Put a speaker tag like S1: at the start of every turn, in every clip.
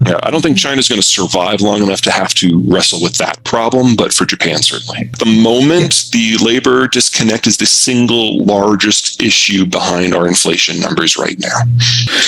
S1: Yeah, I don't think China's going to survive long enough to have to wrestle with that problem, but for Japan, certainly. At the moment, the labor disconnect is the single largest issue behind our inflation numbers right now.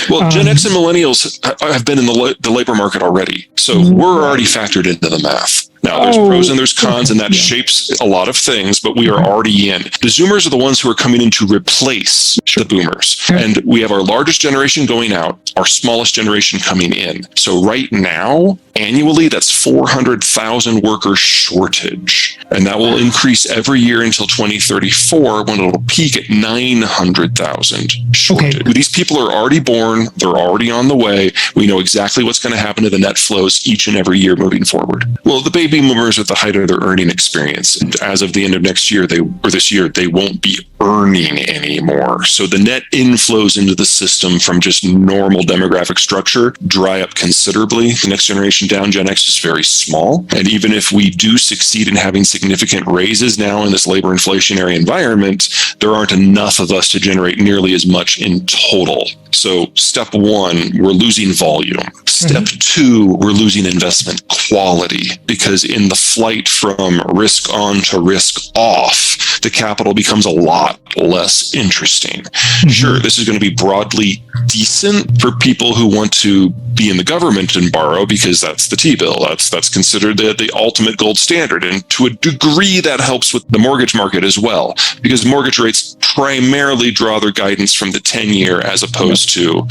S1: Well, Gen X and millennials have been in the labor market already, so we're already factored into the math. Now, there's pros and there's cons, and that shapes a lot of things, but we are already in. The Zoomers are the ones who are coming in to replace the Boomers. And we have our largest generation going out, our smallest generation coming in. So right now, annually, that's 400,000 worker shortage. And that will increase every year until 2034, when it'll peak at 900,000 shortage. Okay. These people are already born. They're already on the way. We know exactly what's going to happen to the net flows each and every year moving forward. Well, the baby boomers at the height of their earning experience. And as of the end of next year, this year, they won't be earning anymore. So the net inflows into the system from just normal demographic structure dry up considerably. The next generation down, Gen X, is very small. And even if we do succeed in having significant raises now in this labor inflationary environment, there aren't enough of us to generate nearly as much in total. So step one, we're losing volume. Step two, we're losing investment quality, because in the flight from risk on to risk off, the capital becomes a lot less interesting. Sure, this is going to be broadly decent for people who want to be in the government and borrow, because that's the T-bill. That's considered the ultimate gold standard. And to a degree, that helps with the mortgage market as well, because mortgage rates primarily draw their guidance from the 10-year as opposed to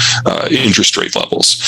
S1: interest rate levels.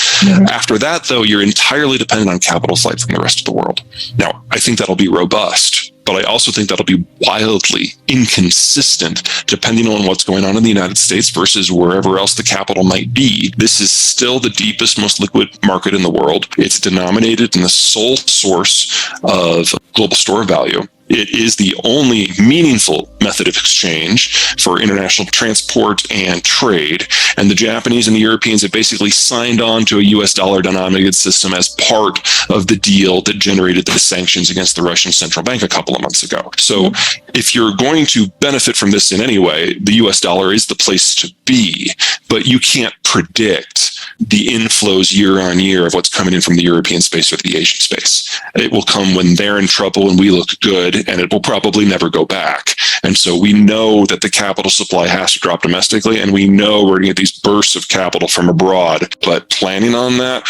S1: After that, though, you're entirely dependent on capital flight from the rest of the world. Now, I think that'll be robust, but I also think that'll be wildly inconsistent depending on what's going on in the United States versus wherever else the capital might be. This is still the deepest, most liquid market in the world. It's denominated in the sole source of global store value. It is the only meaningful method of exchange for international transport and trade. And the Japanese and the Europeans have basically signed on to a US dollar denominated system as part of the deal that generated the sanctions against the Russian central bank a couple of months ago. So if you're going to benefit from this in any way, the US dollar is the place to be, but you can't predict the inflows year on year of what's coming in from the European space or the Asian space. It will come when they're in trouble and we look good, and it will probably never go back. And so we know that the capital supply has to drop domestically, and we know we're going to get these bursts of capital from abroad. But planning on that,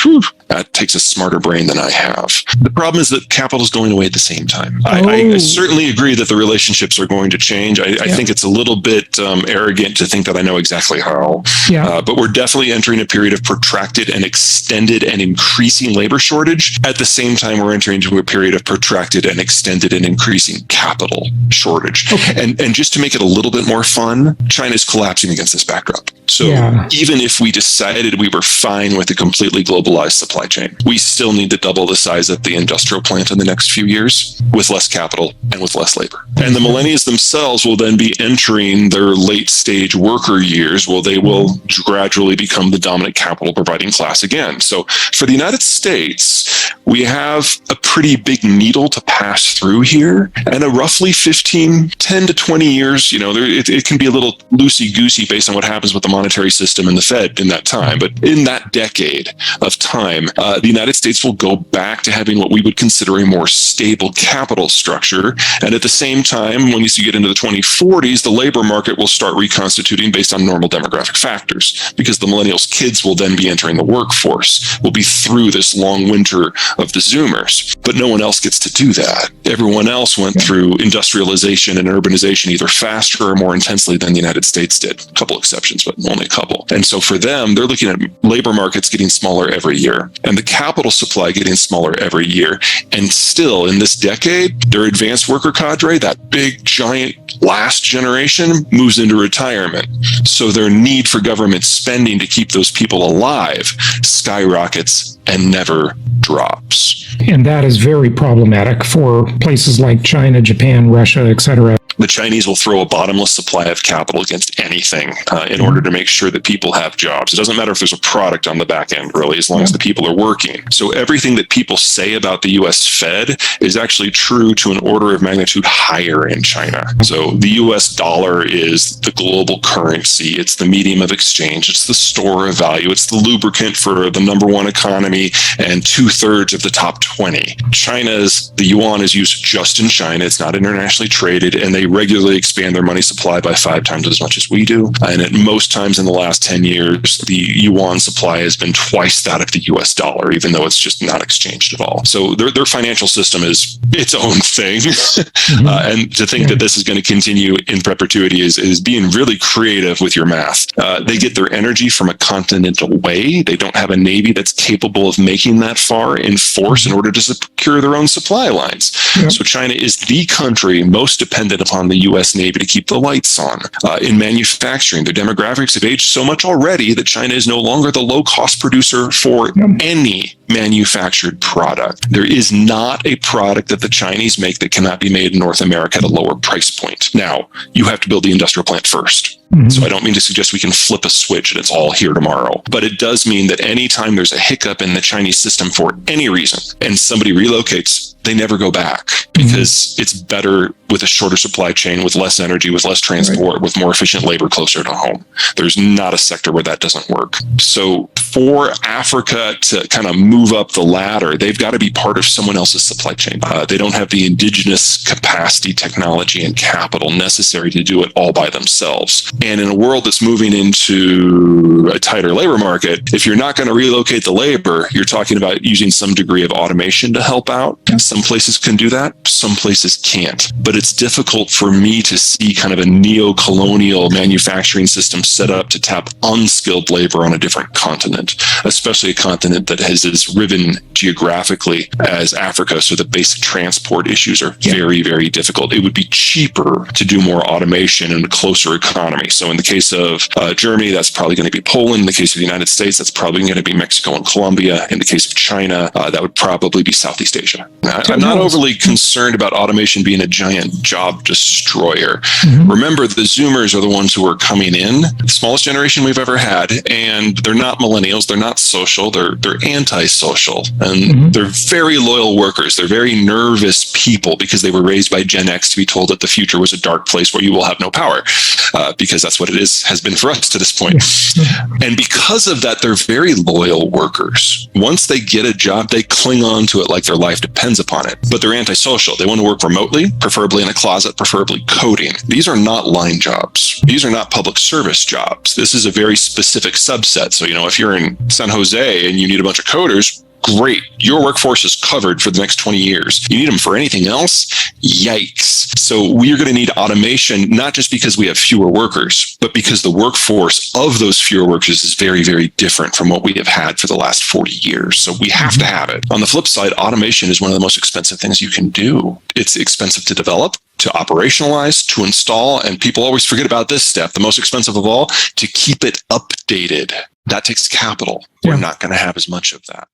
S1: that takes a smarter brain than I have. The problem is that capital is going away at the same time. I certainly agree that the relationships are going to change. I think it's a little bit arrogant to think that I know exactly how. But we're definitely entering a period of protracted and extended and increasing labor shortage. At the same time, we're entering into a period of protracted and extended and increasing capital shortage. And just to make it a little bit more fun, China's collapsing against this backdrop. So even if we decided we were fine with a completely globalized supply chain, we still need to double the size of the industrial plant in the next few years with less capital and with less labor. And the millennials themselves will then be entering their late stage worker years. Well, they will gradually become the dominant capital providing class again. So for the United States, we have a pretty big needle to pass through here, and a roughly 10 to 20 years, it can be a little loosey-goosey based on what happens with the monetary system and the Fed in that time. But in that decade of time, the United States will go back to having what we would consider a more stable capital structure. And at the same time, when you get into the 2040s, the labor market will start reconstituting based on normal demographic factors, because the millennials' kids will then be entering the workforce. We'll be through this long winter of the Zoomers. But no one else gets to do that. Everyone else went through industrialization and urbanization either faster or more intensely than the United States did. A couple exceptions, but only a couple. And so for them, they're looking at labor markets getting smaller every year and the capital supply getting smaller every year. And still in this decade, their advanced worker cadre, that big, giant last generation, moves into retirement. So their need for government spending to keep those people alive skyrockets and never drops.
S2: And that is very problematic for places like China, Japan, Russia, etc.
S1: The Chinese will throw a bottomless supply of capital against anything in order to make sure that people have jobs. It doesn't matter if there's a product on the back end, really, as long as the people are working. So everything that people say about the U.S. Fed is actually true to an order of magnitude higher in China. So the U.S. dollar is the global currency. It's the medium of exchange. It's the store of value. It's the lubricant for the number one economy and 2/3 of the top 20. The yuan is used just in China. It's not internationally traded, and they regularly expand their money supply by 5 times as much as we do. And at most times in the last 10 years, the yuan supply has been twice that of the US dollar, even though it's just not exchanged at all. So their financial system is its own thing. And to think that this is going to continue in perpetuity is being really creative with your math. They get their energy from a continent away. They don't have a navy that's capable of making that far in force in order to secure their own supply lines. So China is the country most dependent upon the U.S. Navy to keep the lights on. In manufacturing, their demographics have aged so much already that China is no longer the low-cost producer for any manufactured product. There is not a product that the Chinese make that cannot be made in North America at a lower price point. Now, you have to build the industrial plant first. So I don't mean to suggest we can flip a switch and it's all here tomorrow. But it does mean that anytime there's a hiccup in the Chinese system for any reason and somebody relocates, they never go back because it's better with a shorter supply chain, with less energy, with less transport, with more efficient labor closer to home. There's not a sector where that doesn't work. So for Africa to kind of move up the ladder, they've got to be part of someone else's supply chain. They don't have the indigenous capacity, technology, and capital necessary to do it all by themselves. And in a world that's moving into a tighter labor market, if you're not going to relocate the labor, you're talking about using some degree of automation to help out. Some places can do that, some places can't. But it's difficult for me to see kind of a neo-colonial manufacturing system set up to tap unskilled labor on a different continent, especially a continent that has as riven geographically as Africa. So the basic transport issues are very, very difficult. It would be cheaper to do more automation in a closer economy. So in the case of Germany, that's probably going to be Poland. In the case of the United States, that's probably going to be Mexico and Colombia. In the case of China, that would probably be Southeast Asia. I'm not overly concerned about automation being a giant job destroyer. Remember, the Zoomers are the ones who are coming in, the smallest generation we've ever had, and they're not millennials, they're not social, they're antisocial, and they're very loyal workers. They're very nervous people because they were raised by Gen X to be told that the future was a dark place where you will have no power, because that's what it has been for us to this point. And because of that, they're very loyal workers. Once they get a job, they cling on to it like their life depends upon it. But they're antisocial. They want to work remotely, preferably in a closet, preferably coding. These are not line jobs. These are not public service jobs. This is a very specific subset. So, if you're in San Jose and you need a bunch of coders, great. Your workforce is covered for the next 20 years. You need them for anything else? Yikes. So we're going to need automation, not just because we have fewer workers, but because the workforce of those fewer workers is very, very different from what we have had for the last 40 years. So we have to have it. On the flip side, automation is one of the most expensive things you can do. It's expensive to develop, to operationalize, to install, and people always forget about this step, the most expensive of all, to keep it updated. That takes capital. We're not going to have as much of that.